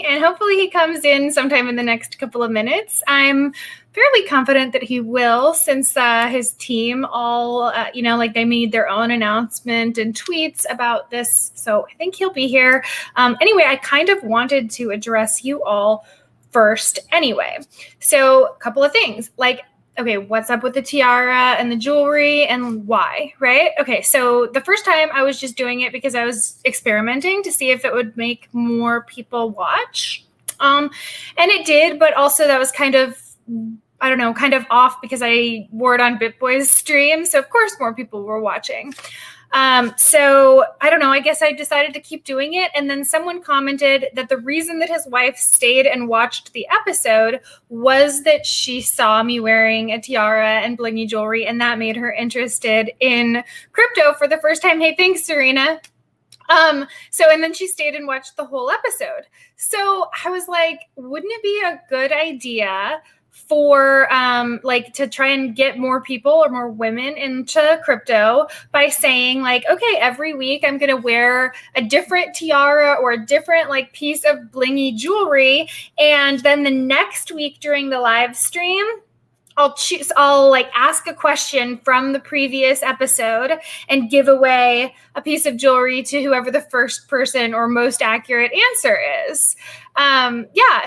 and hopefully he comes in sometime in the next couple of minutes. I'm fairly confident that he will, since his team all, they made their own announcement and tweets about this. So I think he'll be here. Anyway, I kind of wanted to address you all first anyway. So a couple of things, okay, what's up with the tiara and the jewelry and why, right? Okay, so the first time I was just doing it because I was experimenting to see if it would make more people watch. And it did, but also that was kind of off because I wore it on BitBoy's stream. So of course more people were watching. So I don't know, I guess I decided to keep doing it. And then someone commented that the reason that his wife stayed and watched the episode was that she saw me wearing a tiara and blingy jewelry, and that made her interested in crypto for the first time. Hey, thanks, Serena. And then she stayed and watched the whole episode. So I was like, wouldn't it be a good idea for to try and get more people or more women into crypto by saying okay, every week I'm going to wear a different tiara or a different piece of blingy jewelry. And then the next week during the live stream, I'll ask a question from the previous episode and give away a piece of jewelry to whoever the first person or most accurate answer is.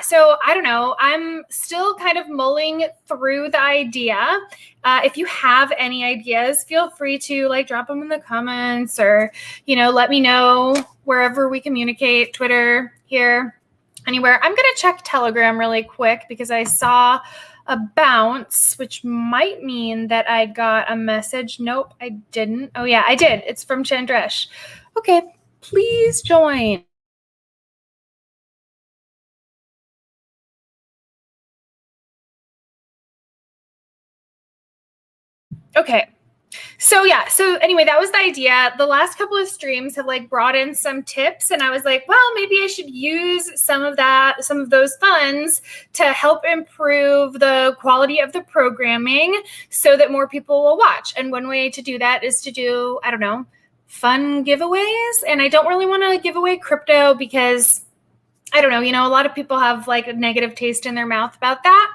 So I don't know. I'm still kind of mulling through the idea. If you have any ideas, feel free to drop them in the comments or, let me know wherever we communicate, Twitter, here, anywhere. I'm going to check Telegram really quick because I saw a bounce, which might mean that I got a message. Nope, I didn't. Oh yeah, I did. It's from Chandrash. Okay, please join. Okay. So anyway, that was the idea. The last couple of streams have brought in some tips, and I was like, well, maybe I should use some of those funds to help improve the quality of the programming so that more people will watch. And one way to do that is to do, I don't know, fun giveaways. And I don't really want to give away crypto because I don't know, a lot of people have a negative taste in their mouth about that.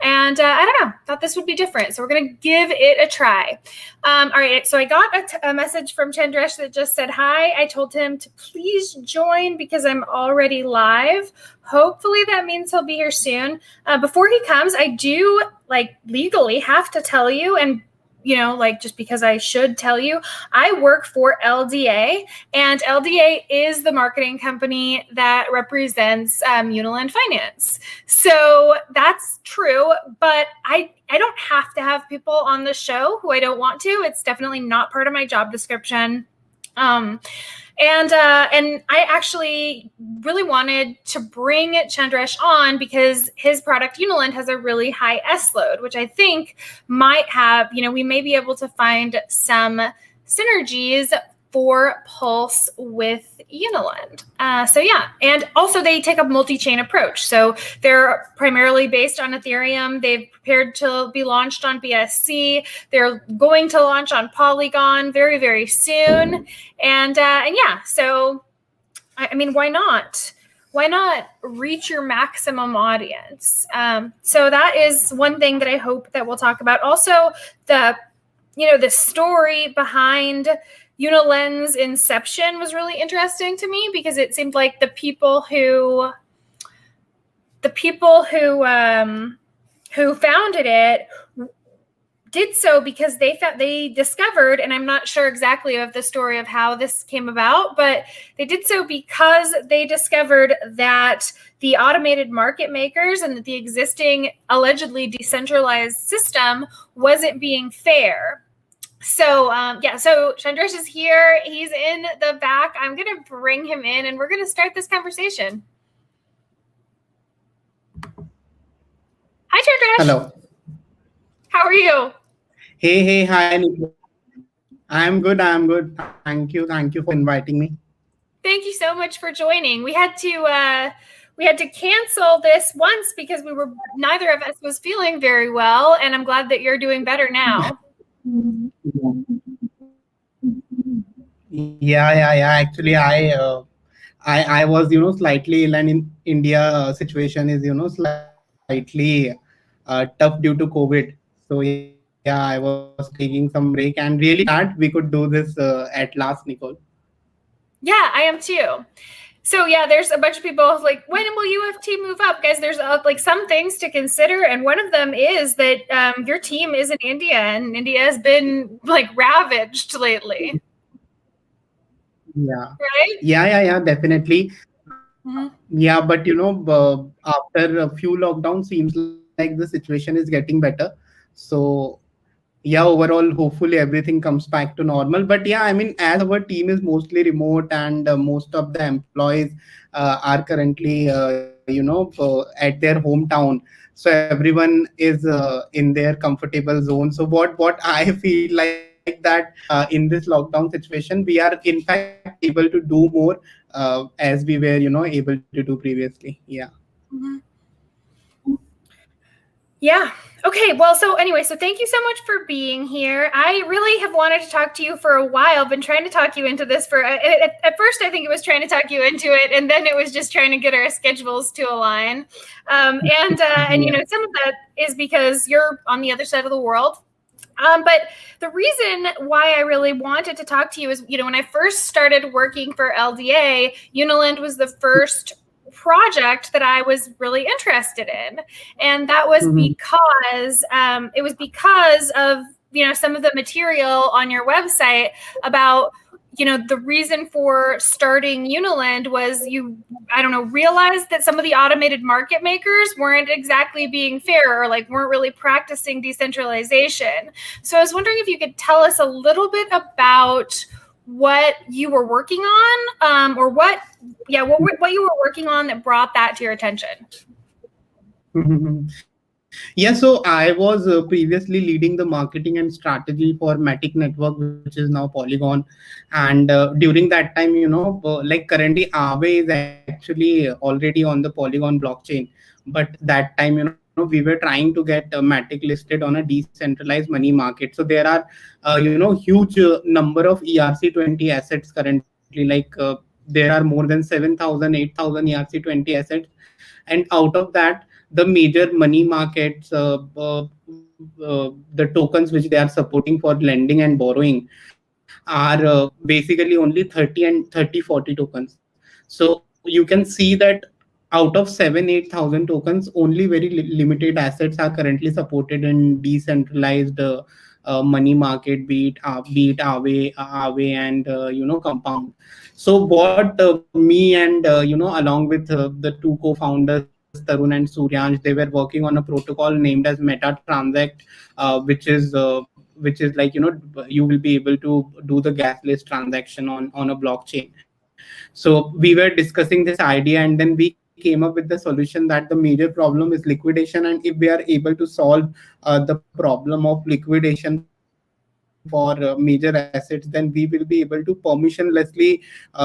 And I don't know, thought this would be different. So we're going to give it a try. All right. So I got a message from Chandrash that just said hi. I told him to please join because I'm already live. Hopefully that means he'll be here soon. Before he comes, I do legally have to tell you, and just because I should tell you, I work for LDA, and LDA is the marketing company that represents Unilend Finance. So that's true, but I don't have to have people on the show who I don't want to. It's definitely not part of my job description. And I actually really wanted to bring Chandrash on because his product Unilend has a really high S load, which I think might have, we may be able to find some synergies for Pulse with Unilend. And also they take a multi-chain approach. So they're primarily based on Ethereum. They've prepared to be launched on BSC. They're going to launch on Polygon very, very soon. So I mean, why not? Why not reach your maximum audience? So that is one thing that I hope that we'll talk about. Also, the story behind Unilend's inception was really interesting to me because it seemed like the people who founded it did so because they discovered, and I'm not sure exactly of the story of how this came about, but they did so because they discovered that the automated market makers and the existing allegedly decentralized system wasn't being fair. So, so Chandrash is here. He's in the back. I'm going to bring him in and we're going to start this conversation. Hi, Chandrash. Hello. How are you? Hey, hi. I'm good. Thank you for inviting me. Thank you so much for joining. We had to cancel this once because neither of us was feeling very well, and I'm glad that you're doing better now. Yeah. Actually, I was slightly ill, and in India situation is slightly tough due to COVID. So yeah, I was taking some break, and really glad we could do this at last, Nicole. Yeah, I am too. So yeah, there's a bunch of people like, when will UFT move up, guys? There's like some things to consider, and one of them is that your team is in India, and India has been like ravaged lately, Yeah, right? yeah, definitely. Mm-hmm. Yeah, but after a few lockdowns, seems like the situation is getting better. So yeah, overall, hopefully everything comes back to normal. But yeah, I mean, as our team is mostly remote, and most of the employees are currently at their hometown, so everyone is in their comfortable zone. So what I feel like that in this lockdown situation, we are in fact able to do more as we were able to do previously. Yeah. Mm-hmm. Yeah. Okay. Well, so anyway, so thank you so much for being here. I really have wanted to talk to you for a while. Been trying to talk you into this for at first. I think it was trying to talk you into it, and then it was just trying to get our schedules to align. And Yeah. some of that is because you're on the other side of the world. But the reason why I really wanted to talk to you is, when I first started working for LDA, Unilend was the first project that I was really interested in, and that was Mhm. because of some of the material on your website about the reason for starting Unilend was realized that some of the automated market makers weren't exactly being fair, or like weren't really practicing decentralization. So I was wondering if you could tell us a little bit about what you were working on, or what you were working on that brought that to your attention. Yeah, so I was previously leading the marketing and strategy for Matic Network, which is now Polygon. And during that time, like currently Aave is actually already on the Polygon blockchain. But that time, we were trying to get Matic listed on a decentralized money market. So there are, huge number of ERC20 assets currently. Like there are more than 7,000, 8,000 ERC20 assets. And out of that, the major money markets, the tokens which they are supporting for lending and borrowing are basically only 30 and 40 tokens. So you can see that out of 7 8,000 tokens, only very limited assets are currently supported in decentralized money market, be it Aave and Compound. So what me and along with the two co-founders Tarun and Suryansh, they were working on a protocol named as Meta Transact, which is like you will be able to do the gasless transaction on a blockchain. So we were discussing this idea, and then we came up with the solution that the major problem is liquidation, and if we are able to solve the problem of liquidation for major assets, then we will be able to permissionlessly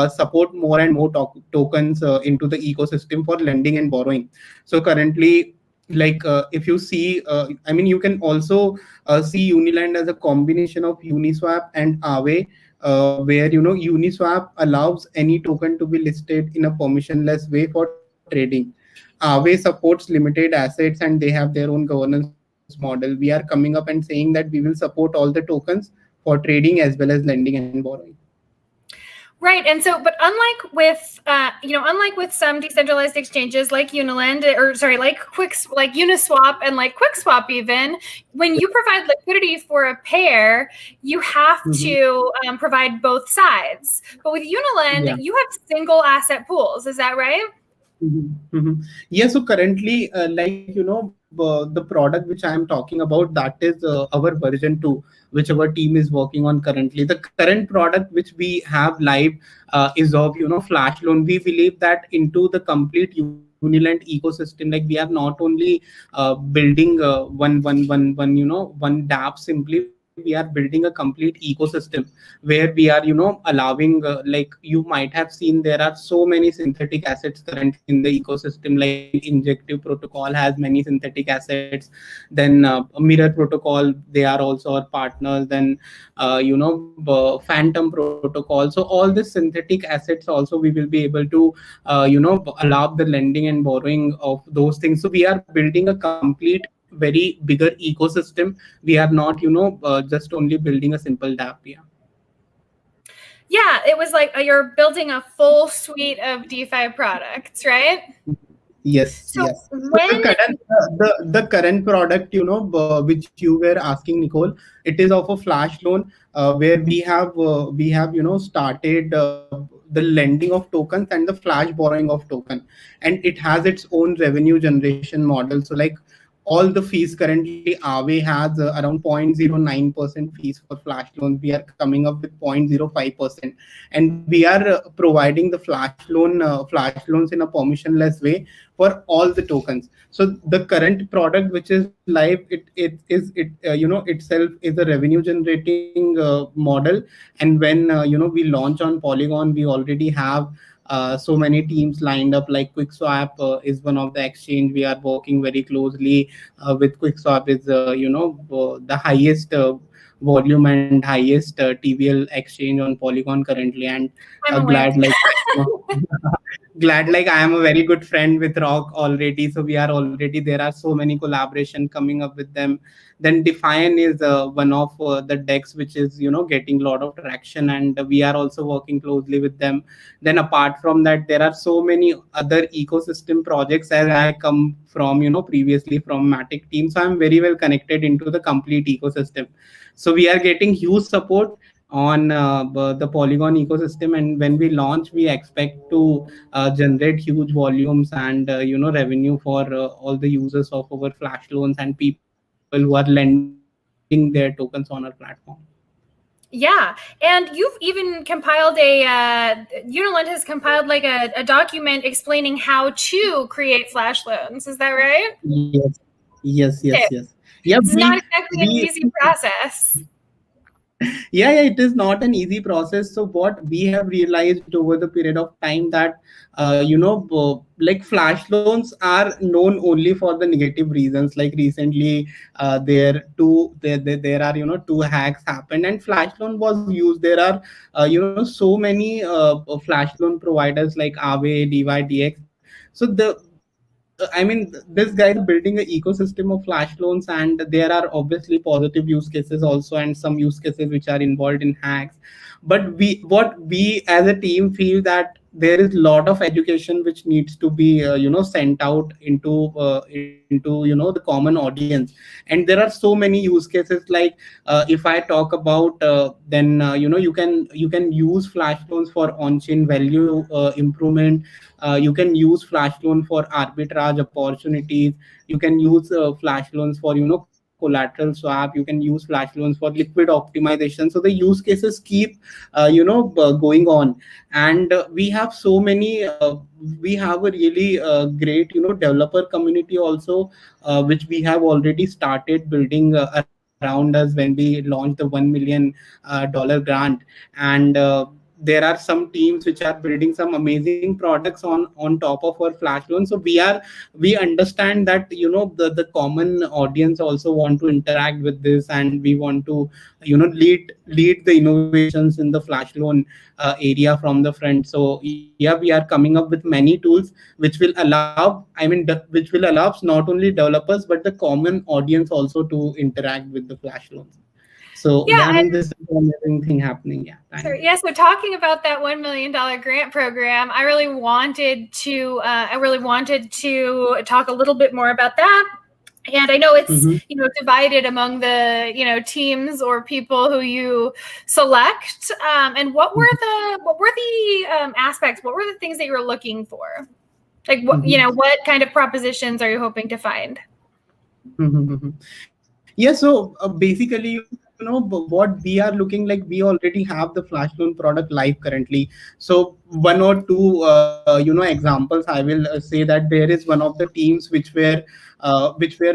support more and more tokens into the ecosystem for lending and borrowing. So currently, if you see, you can also see Uniland as a combination of Uniswap and Aave, where Uniswap allows any token to be listed in a permissionless way for trading. Aave supports limited assets, and they have their own governance model. We are coming up and saying that we will support all the tokens for trading as well as lending and borrowing. Right, and so, but unlike with some decentralized exchanges like Unilend, or sorry, like Uniswap and like QuickSwap, even when you provide liquidity for a pair, you have Mhm. to provide both sides. But with Unilend, Yeah. you have single asset pools. Is that right? Mhm, mhm. Yeah, so currently, the product which I am talking about, that is our version 2, which our team is working on currently. The current product which we have live is of Flash Loan. We believe that into the complete Unilend ecosystem, like we are not only building one dApp simply. We are we are building a complete ecosystem where we are, allowing, like you might have seen, there are so many synthetic assets currently in the ecosystem. Like injective protocol has many synthetic assets. Then mirror protocol, they are also our partners. Then phantom protocol. So all the synthetic assets also we will be able to allow the lending and borrowing of those things. So we are building a complete very bigger ecosystem. We are not just only building a simple dApp. Yeah. Yeah, it was like you're building a full suite of DeFi products, right? Yes, So yes. So when the current product, which you were asking, Nicole, it is of a flash loan, where we have started the lending of tokens and the flash borrowing of token, and it has its own revenue generation model. So like all the fees currently, Aave has around 0.09% fees for flash loans. We are coming up with 0.05%, and we are providing the flash loans in a permissionless way for all the tokens. So the current product which is live, it itself is a revenue generating model. And when we launch on Polygon, we already have so many teams lined up. Like QuickSwap is one of the exchange we are working very closely with. QuickSwap is the highest volume and highest TVL exchange on Polygon currently. And I'm aware. glad like glad like I am a very good friend with Rock already. So we are already, there are so many collaboration coming up with them. Then Define is one of the decks which is getting a lot of traction, and we are also working closely with them. Then apart from that, there are so many other ecosystem projects, as I come from previously from Matic team. So I'm very well connected into the complete ecosystem. So we are getting huge support on the Polygon ecosystem, and when we launch, we expect to generate huge volumes and revenue for all the users of our flash loans and people who are lending their tokens on our platform. Yeah, and you've even compiled Unilend has compiled like a document explaining how to create flash loans. Is that right? Yes, yes, Okay. yes, yes. Yeah, It's not exactly an easy process. yeah, it is not an easy process. So what we have realized over the period of time that like flash loans are known only for the negative reasons. Like recently there are two hacks happened and flash loan was used. There are so many flash loan providers like Aave, DYDX. So I mean, this guys are building an ecosystem of flash loans, and there are obviously positive use cases also, and some use cases which are involved in hacks. But what we as a team feel that there is a lot of education which needs to be sent out into the common audience. And there are so many use cases. Like if I talk about then you can use flash loans for on-chain value improvement. You can use flash loan for arbitrage opportunities. You can use flash loans for collateral swap. You can use flash loans for liquid optimization. So the use cases keep going on. And we have so many we have a really great developer community also, which we have already started building around us when we launched the 1 million dollar grant. And there are some teams which are building some amazing products on top of our flash loan. So we understand that the common audience also want to interact with this, and we want to lead the innovations in the flash loan area from the front. So yeah, we are coming up with many tools which will allow, which will allow not only developers but the common audience also to interact with the flash loans. So Yeah, yeah, and this is an amazing thing happening. Yeah, sure. thank you. Yeah, so talking about that $1 million grant program, I really wanted to talk a little bit more about that. And I know it's divided among the teams or people who you select. And what were the aspects? What were the things that you were looking for? Like what kind of propositions are you hoping to find? Yeah, so basically, what we are looking like, we already have the flash loan product live currently. So one or two examples I will say, that there is one of the teams which were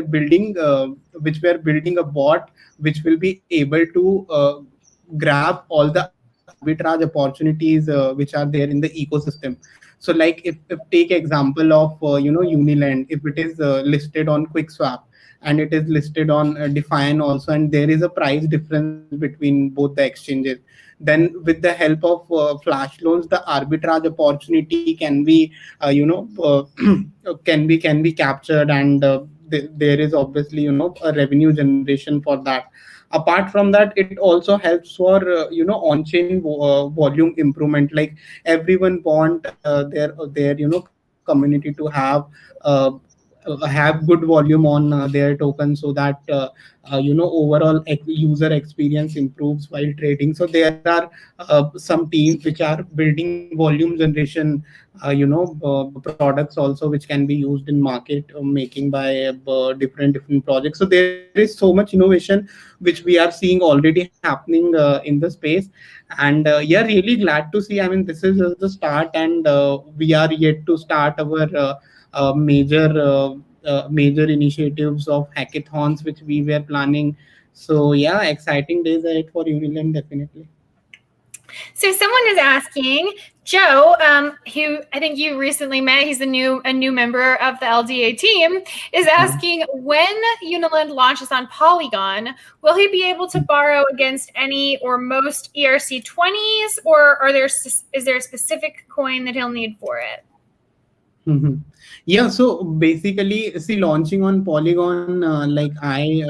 building a bot which will be able to grab all the arbitrage opportunities which are there in the ecosystem. So like if take example of Unilend, if it is listed on QuickSwap and it is listed on Define also, and there is a price difference between both the exchanges, then with the help of flash loans, the arbitrage opportunity can be can be captured, and there is obviously a revenue generation for that. Apart from that, it also helps for on-chain volume improvement. Like everyone want their community to uh, have good volume on their token, so that overall user experience improves while trading. So there are some teams which are building volume generation products also, which can be used in market making by different projects. So there is so much innovation which we are seeing already happening in the space. And yeah, really glad to see. I mean, this is just the start, and we are yet to start our major initiatives of hackathons which we were planning. So yeah, exciting days ahead for Uniland, definitely. So someone is asking, Joe, who I think you recently met, he's a new member of the LDA team, is asking, when Unilend launches on Polygon, will he be able to borrow against any or most ERC20s, or is there a specific coin that he'll need for it? Mhm. Yeah, so basically, see, launching on Polygon, like I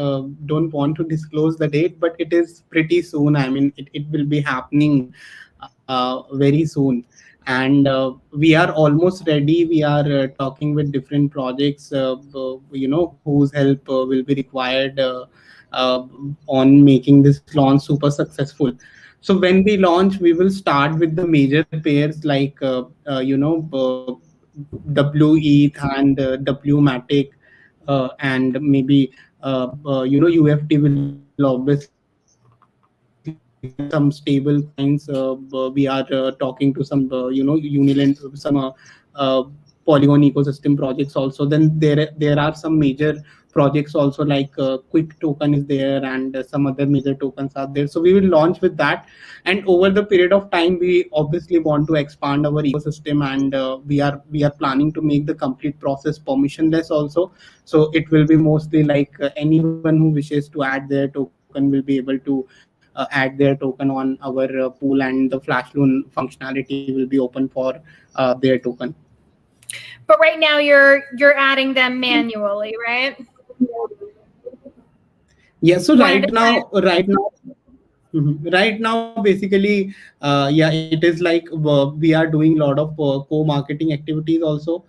don't want to disclose the date, but it is pretty soon. I mean, it will be happening very soon. And we are almost ready. We are talking with different projects, whose help will be required uh, on making this launch super successful. So when we launch, we will start with the major pairs like WETH and WMatic, and maybe UFT will obviously come, and some stable coins. We are talking to some Unilend, some Polygon ecosystem projects also. Then there are some major projects also, like Quick token is there, and some other major tokens are there. So we will launch with that, and over the period of time, we obviously want to expand our ecosystem, and we are planning to make the complete process permissionless also. So it will be mostly like anyone who wishes to add their token will be able to add their token on our pool, and the flash loan functionality will be open for their token. But right now you're adding them manually, right? Yeah, so One at a time. right now, basically, yeah, it is like we are doing a lot of co-marketing activities also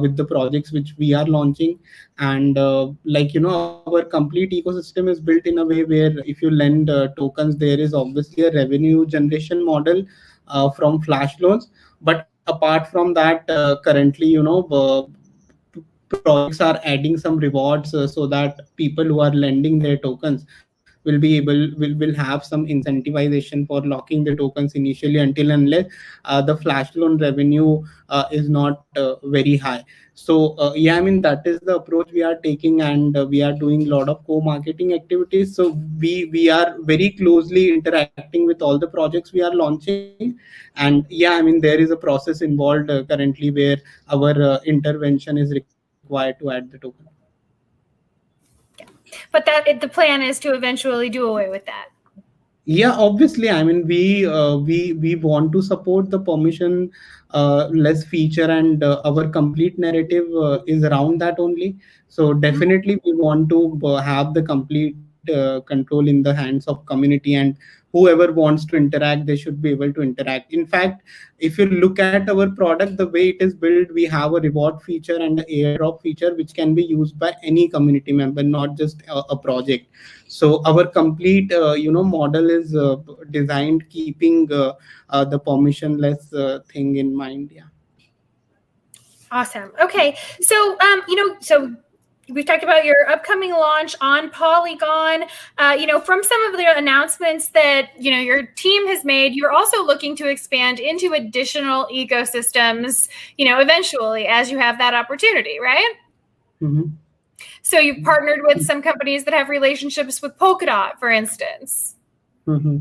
with the projects which we are launching. And like our complete ecosystem is built in a way where if you lend tokens, there is obviously a revenue generation model from flash loans. But apart from that, currently, projects are adding some rewards so that people who are lending their tokens will have some incentivization for locking the tokens initially, until unless the flash loan revenue is not very high. So yeah, I mean, that is the approach we are taking, and we are doing a lot of co-marketing activities. So we are very closely interacting with all the projects we are launching. And yeah, I mean, there is a process involved currently where our intervention is required to add the token. But the plan is to eventually do away with that. Yeah, obviously, I mean, we want to support the permission less feature, and our complete narrative is around that only. So definitely we want to have the complete control in the hands of community, and whoever wants to interact, they should be able to interact. In fact, if you look at our product, the way it is built, we have a reward feature and an airdrop feature which can be used by any community member, not just a project. So our complete model is designed keeping the permissionless thing in mind. Yeah. Awesome. Okay. So so we've talked about your upcoming launch on Polygon. From some of the announcements that, your team has made, you're also looking to expand into additional ecosystems, eventually as you have that opportunity, right? Mm-hmm. So you've partnered with some companies that have relationships with Polkadot, for instance. Mm-hmm.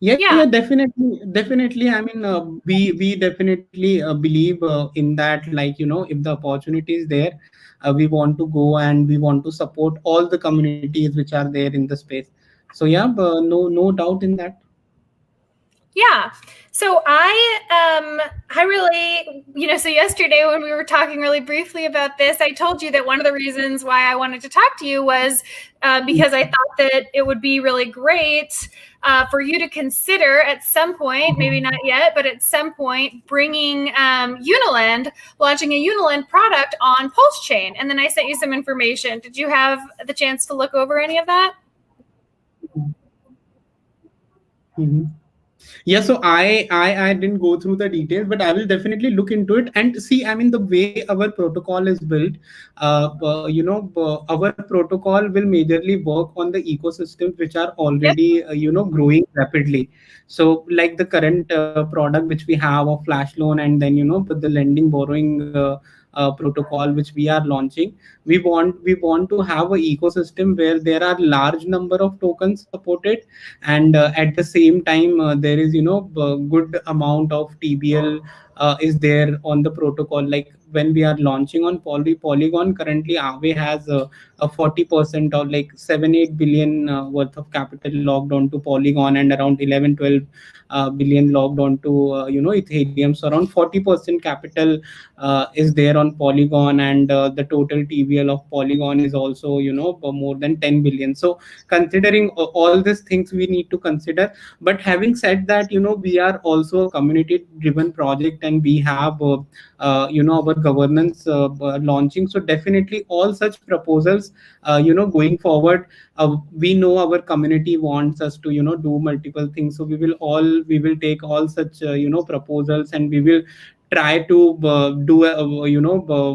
Yeah, definitely. I mean, we definitely believe in that. Like, if the opportunity is there, we want to go and we want to support all the communities which are there in the space. So yeah, no doubt in that. Yeah. So I really, so yesterday when we were talking really briefly about this, I told you that one of the reasons why I wanted to talk to you was because I thought that it would be really great for you to consider at some point, maybe not yet, but at some point, bringing Unilend, launching a Unilend product on Pulse Chain. And then I sent you some information. Did you have the chance to look over any of that? Mm-hmm. Yeah, so I didn't go through the details, but I will definitely look into it and see. I mean, the way our protocol is built, our protocol will majorly work on the ecosystems which are Yep. already growing rapidly. So like the current product which we have of flash loan, and then with the lending borrowing protocol which we are launching, we want to have a ecosystem where there are large number of tokens supported, and at the same time there is a good amount of TBL is there on the protocol. Like when we are launching on Polygon, currently Aave has a 40% or like 7-8 billion worth of capital logged onto Polygon, and around 11-12 billion logged onto Ethereum. So around 40% capital is there on Polygon, and the total TBL of Polygon is also more than 10 billion. So considering all these things we need to consider. But having said that, we are also a community driven project, and we have our governance launching. So definitely all such proposals going forward, we know our community wants us to do multiple things. So we will take all such proposals, and we will try to do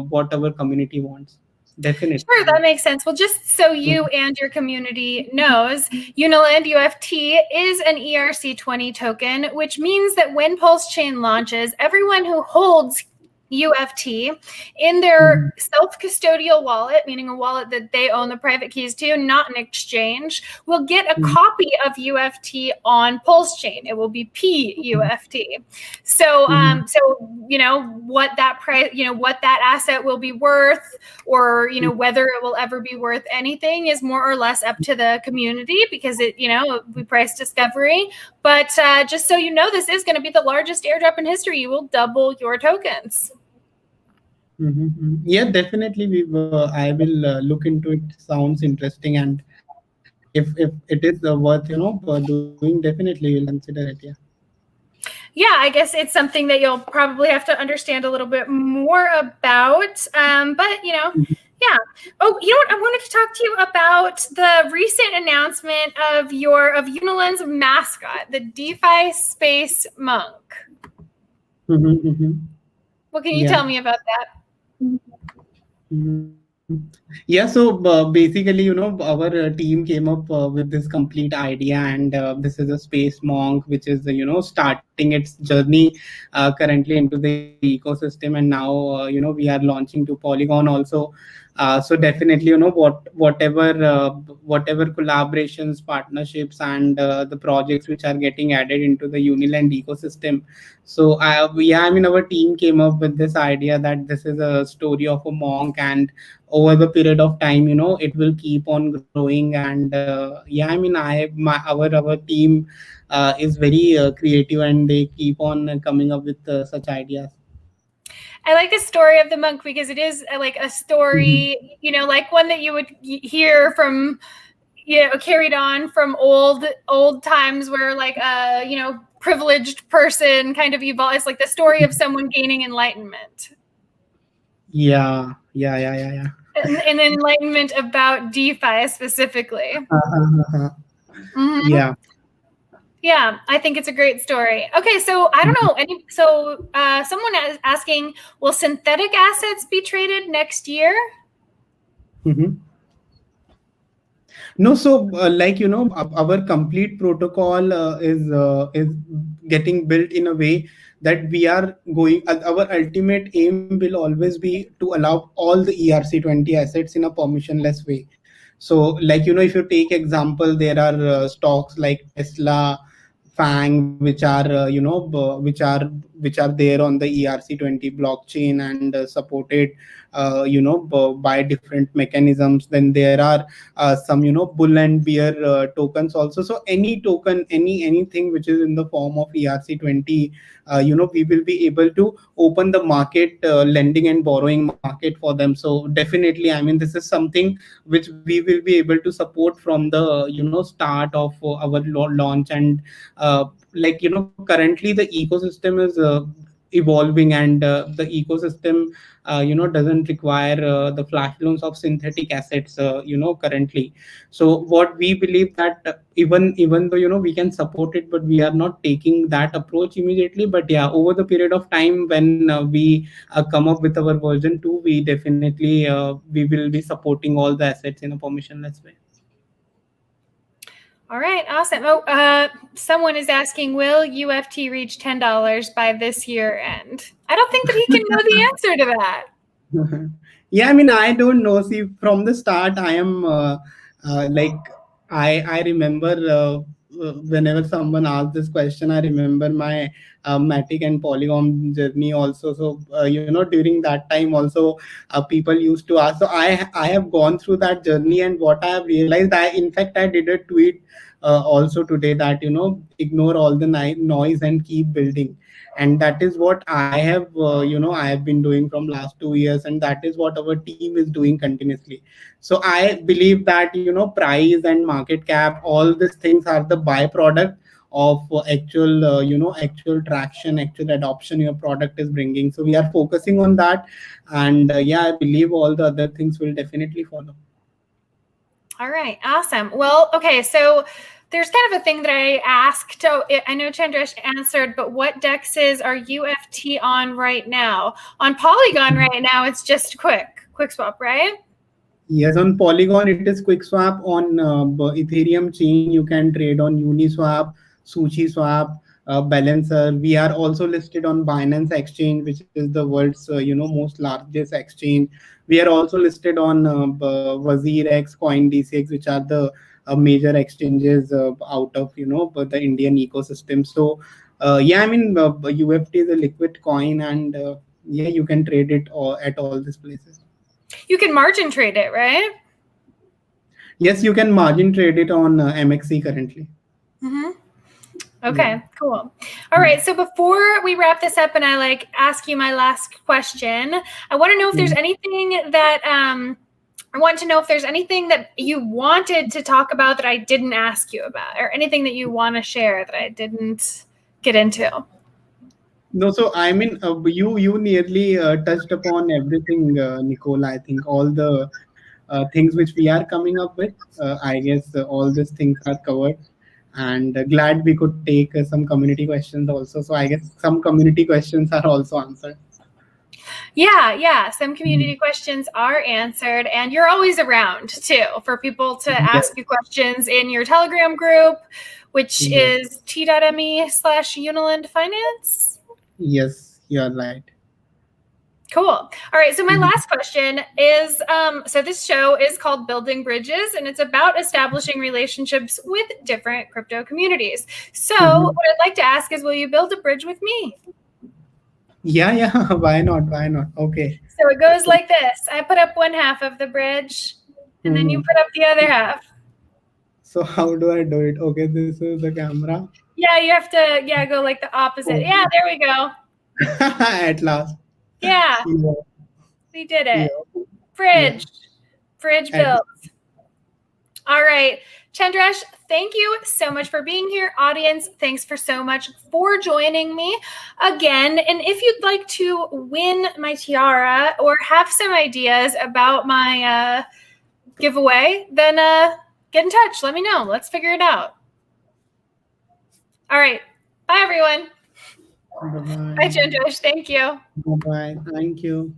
what our community wants. Sure, Definitely. that makes sense. Well, just so you and your community knows, Unilend UFT is an ERC20 token, which means that when Pulse Chain launches, everyone who holds UFT in their self-custodial wallet, meaning a wallet that they own the private keys to, not an exchange, will get a copy of UFT on Pulse Chain. It will be PUFT. So, what that price, what that asset will be worth, or whether it will ever be worth anything, is more or less up to the community, because we price discovery. But just so you know, this is going to be the largest airdrop in history. You will double your tokens. Yeah, definitely. I will look into it. Sounds interesting, and if it is worth doing, definitely we'll consider it. Yeah. Yeah, I guess it's something that you'll probably have to understand a little bit more about. But yeah. Oh, you know what? I wanted to talk to you about the recent announcement of Unilend's mascot, the DeFi Space Monk. What can you tell me about that? Yeah, so basically, our team came up with this complete idea, and this is a space monk, which is starting its journey currently into the ecosystem, and now we are launching to Polygon also. So definitely, whatever collaborations, partnerships, and the projects which are getting added into the Unilend ecosystem. So yeah, I mean, our team came up with this idea that this is a story of a monk, and over the period of time it will keep on growing. And yeah, I mean, our team is very creative, and they keep on coming up with such ideas. I like the story of the monk because it is like a story, like one that you would hear from, carried on from old times, where like a privileged person kind of evolves. It's like the story of someone gaining enlightenment. Yeah. An enlightenment about DeFi specifically. Mm-hmm. Yeah. Yeah, I think it's a great story. Okay, so I don't know. Someone is asking, will synthetic assets be traded next year? Mhm. No, so our complete protocol is getting built in a way that we are going. Our ultimate aim will always be to allow all the ERC20 assets in a permissionless way. So, if you take example, there are stocks like Tesla, Fang, which are which are there on the ERC20 blockchain and supported, by different mechanisms. Then there are some bull and bear tokens also. So any token, anything which is in the form of ERC20, we will be able to open the market, lending and borrowing market for them. So definitely, I mean, this is something which we will be able to support from the start of our launch. And currently the ecosystem is evolving, and the ecosystem doesn't require the flash loans of synthetic assets currently. So what we believe that even though we can support it, but we are not taking that approach immediately. But yeah, over the period of time, when we come up with our version 2, we definitely we will be supporting all the assets in a permissionless way. All right, awesome. Oh, someone is asking, will UFT reach $10 by this year end? I don't think that he can know the answer to that. Yeah, I mean, I don't know. See, from the start, I am like I remember whenever someone asks this question, I remember my Matic and Polygon journey also. So during that time also, people used to ask. So I have gone through that journey, and what I have realized, I in fact I did a tweet also today that ignore all the noise and keep building. And that is what I have I have been doing from last 2 years, and that is what our team is doing continuously. So I believe that price and market cap, all these things are the byproduct of actual traction, actual adoption your product is bringing. So we are focusing on that. And yeah, I believe all the other things will definitely follow. All right, awesome. Well, okay, so there's kind of a thing that I asked. So I know Chandrash answered, but what dexes are UFT on right now? On Polygon right now, it's just QuickSwap, right? Yes, on Polygon it is QuickSwap. On Ethereum chain you can trade on Uniswap, SushiSwap, Balancer. We are also listed on Binance Exchange, which is the world's most largest exchange. We are also listed on WazirX, CoinDCX, which are the major exchanges out of the Indian ecosystem. So yeah, I mean, UFT is a liquid coin, and yeah, you can trade it at all these places. You can margin trade it, right? Yes, you can margin trade it on MXC currently. Mm-hmm. Okay, Yeah. cool. All right. So before we wrap this up and I ask you my last question, I want to know if there's anything that I want to know if there's anything that you wanted to talk about that I didn't ask you about, or anything that you want to share that I didn't get into. No, so I mean, you nearly touched upon everything, Nicole. I think all the things which we are coming up with, I guess all these things are covered. And glad we could take some community questions also. So I guess some community questions are also answered. Yeah. Some community questions are answered, and you're always around too for people to ask you questions in your Telegram group, which is t.me/Unilend Finance. Yes, you're right. Cool. All right. So my last question is, so this show is called Building Bridges, and it's about establishing relationships with different crypto communities. So what I'd like to ask is, will you build a bridge with me? Yeah. Why not? Why not? Okay. So it goes like this. I put up one half of the bridge, and then you put up the other half. So how do I do it? Okay, this is the camera. Yeah, you have to, go like the opposite. Yeah, there we go. At last. Yeah. We did it. Yeah. Bridge built. All right. Chandrash, thank you so much for being here. Audience, thanks for so much for joining me again. And if you'd like to win my tiara or have some ideas about my giveaway, then get in touch. Let me know. Let's figure it out. All right. Bye, everyone. Bye-bye. Bye, Chandrash. Thank you. Bye-bye. Thank you.